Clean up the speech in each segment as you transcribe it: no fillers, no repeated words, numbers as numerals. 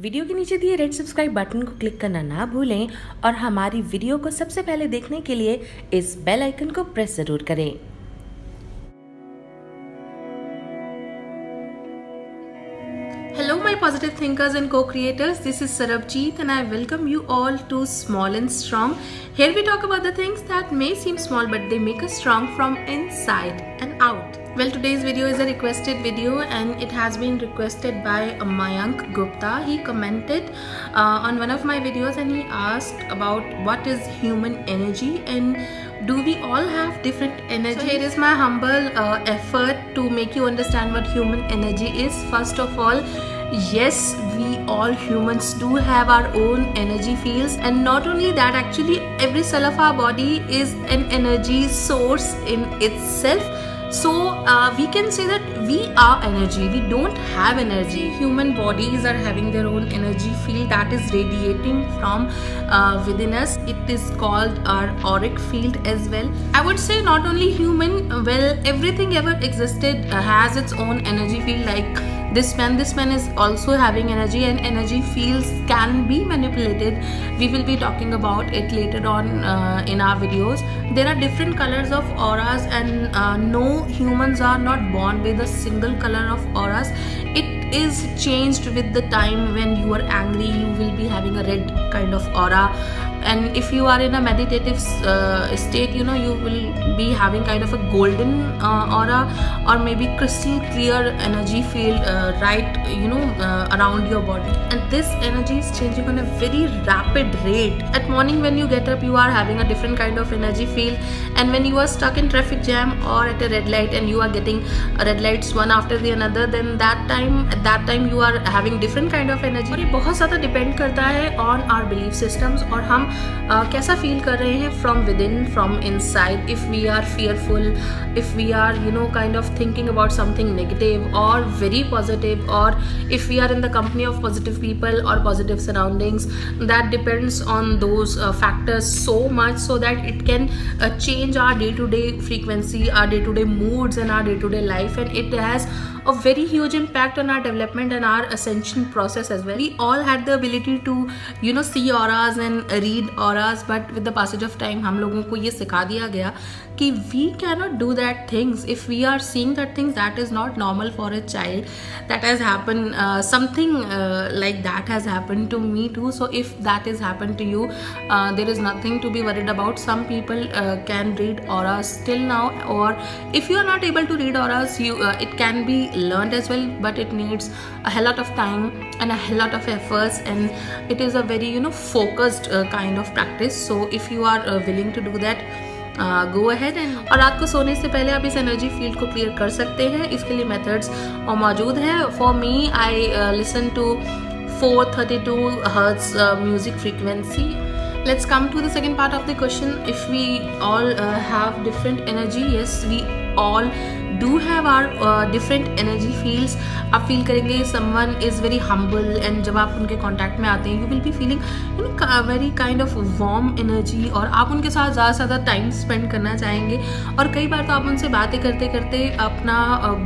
Video के नीचे दिए रेड सब्सक्राइब बटन को क्लिक करना ना भूलें और हमारी वीडियो को सबसे पहले देखने के लिए इस बेल आइकन को प्रेस ज़रूर करें। Hello my positive thinkers and co-creators, this is Sarabjeet and I welcome you all to Small and Strong. Here we talk about the things that may seem small but they make us strong from inside and out. Well, today's video is a requested video and it has been requested by Mayank Gupta. He commented on one of my videos and he asked about what is human energy and do we all have different energy. So here is my humble effort to make you understand what human energy is. First of all, yes, we all humans do have our own energy fields, and not only that, actually every cell of our body is an energy source in itself. So we can say that we are energy. We don't have energy. Human bodies are having their own energy field that is radiating from within us. It is called our auric field as well. I would say not only human, well, everything ever existed has its own energy field. Like this pen is also having energy, and energy fields can be manipulated. We will be talking about it later on in our videos. There are different colors of auras, and no humans are not born with a single color of auras. It is changed with the time. When you are angry, you will be having a red kind of aura, and if you are in a meditative state, you know, you will be having kind of a golden aura or maybe crystal clear energy field right, you know, around your body. And this energy is changing on a very rapid rate. At morning when you get up, you are having a different kind of energy field, and when you are stuck in traffic jam or at a red light and you are getting red lights one after the another, then at that time you are having different kind of energy. और ये बहुत ज़्यादा depend करता है on our belief systems और हम कैसा feel कर रहे हैं from within, from inside. If we are fearful, if we are, you know, kind of thinking about something negative or very positive, or if we are in the company of positive people or positive surroundings, that depends on those factors so much, so that it can change our day-to-day frequency, our day-to-day moods and our day-to-day life, and it has a very huge impact on our development and our ascension process as well. We all had the ability to, you know, see auras and read auras, but with the passage of time हम लोगों को ये सिखा दिया गया कि we cannot do that things. If we are seeing that things, that is not normal for a child. That has happened, something like that has happened to me too. So if that has happened to you, there is nothing to be worried about. Some people can read auras till now, or if you are not able to read auras, it can be learned as well, but it needs a hell lot of time and a hell lot of efforts, and it is a very, you know, focused kind of practice. So if you are willing to do that, go ahead and और रात को सोने से पहले आप इस energy field को clear कर सकते हैं. इसके लिए मेथड्स मौजूद हैं. For me, I listen to 432 Hz music frequency. Let's come to the second part of the question. If we all have different energy, yes, we all do have our different energy fields. आप feel करेंगे someone is very humble, and जब आप उनके contact में आते हैं, you will be feeling, you know, very kind of warm energy, और आप उनके साथ ज़्यादा से ज़्यादा टाइम स्पेंड करना चाहेंगे. और कई बार तो आप उनसे बातें करते करते अपना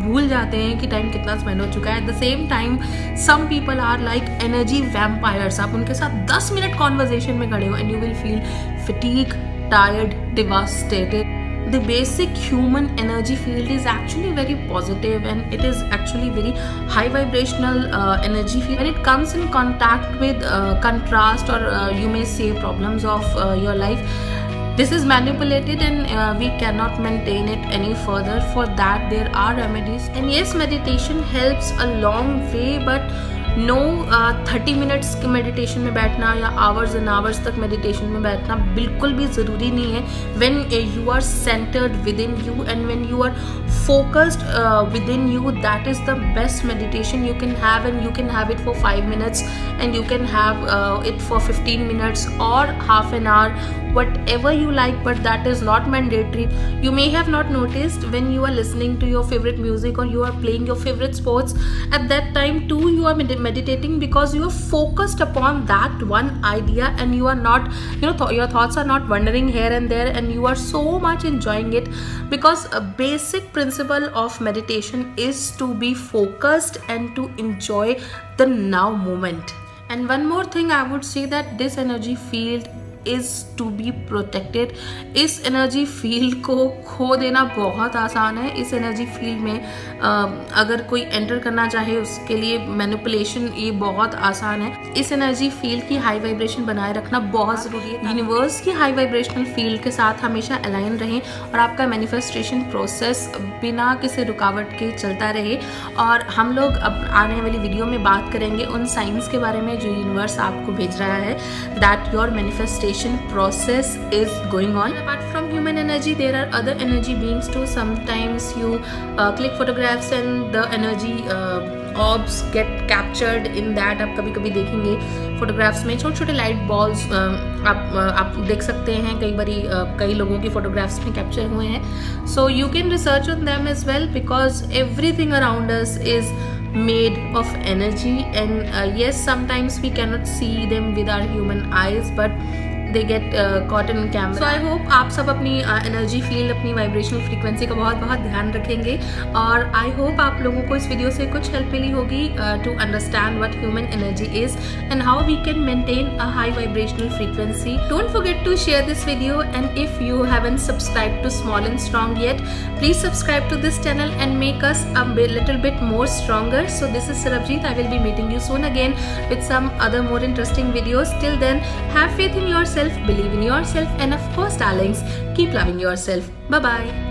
भूल जाते हैं कि टाइम कितना स्पेंड हो चुका है. At the same time some people are like energy vampires. आप उनके साथ 10 मिनट कॉन्वर्जेशन में खड़े हो and you will feel fatigued, tired, devastated. The basic human energy field is actually very positive, and it is actually very high vibrational energy field. When it comes in contact with contrast, or you may say problems of your life, this is manipulated, and we cannot maintain it any further. For that there are remedies, and yes, meditation helps a long way, but no 30 minutes meditation में बैठना या hours and hours तक meditation में बैठना बिल्कुल भी ज़रूरी नहीं है. When you are centred within you and when you are focused within you, that is the best meditation you can have, and you can have it for 5 minutes, and you can have it for 15 minutes or half an hour, whatever you like, but that is not mandatory. You may have not noticed, when you are listening to your favorite music or you are playing your favorite sports, at that time too you are meditating, because you are focused upon that one idea, and you are not, you know, your thoughts are not wandering here and there, and you are so much enjoying it, because a basic principle of meditation is to be focused and to enjoy the now moment. And one more thing I would say that this energy field is to be protected. इस energy field को खो देना बहुत आसान है. इस energy field में अगर कोई एंटर करना चाहे उसके लिए मैनिपुलेशन ये बहुत आसान है. इस एनर्जी फील्ड की हाई वाइब्रेशन बनाए रखना बहुत ज़रूरी है. यूनिवर्स की हाई वाइब्रेशनल फील्ड के साथ हमेशा अलाइन रहें और आपका मैनिफेस्टेशन प्रोसेस बिना किसी रुकावट के चलता रहे. और हम लोग अब आने वाली वीडियो में बात करेंगे उन साइंस के बारे में जो यूनिवर्स आपको भेज रहा है, that your manifestation process is going on. Apart from human energy, there are other energy beings too. Sometimes you click photographs and the energy orbs get captured in that. आप कभी कभी देखेंगे फोटोग्राफ्स में छोटे छोटे लाइट बॉल्स आप देख सकते हैं. कई बारी कई लोगों की फोटोग्राफ्स में कैप्चर हुए हैं. So you can research on them as well, because everything around us is made of energy. And yes, sometimes we cannot see them with our human eyes, but they get caught in camera. So I hope आप सब अपनी energy field, अपनी vibrational frequency का बहुत बहुत ध्यान रखेंगे. और आई होप आप लोगों को इस वीडियो से कुछ हेल्प मिली होगी to understand what human energy is and how we can maintain a high vibrational frequency. Don't forget to share this video, and if you haven't subscribed to small and strong yet, please subscribe to this channel and make us a little bit more stronger. So this is Sarabjeet. I will be meeting you soon again with some other more interesting videos. Till then, have faith in yourself, believe in yourself, and of course darlings, keep loving yourself. Bye bye.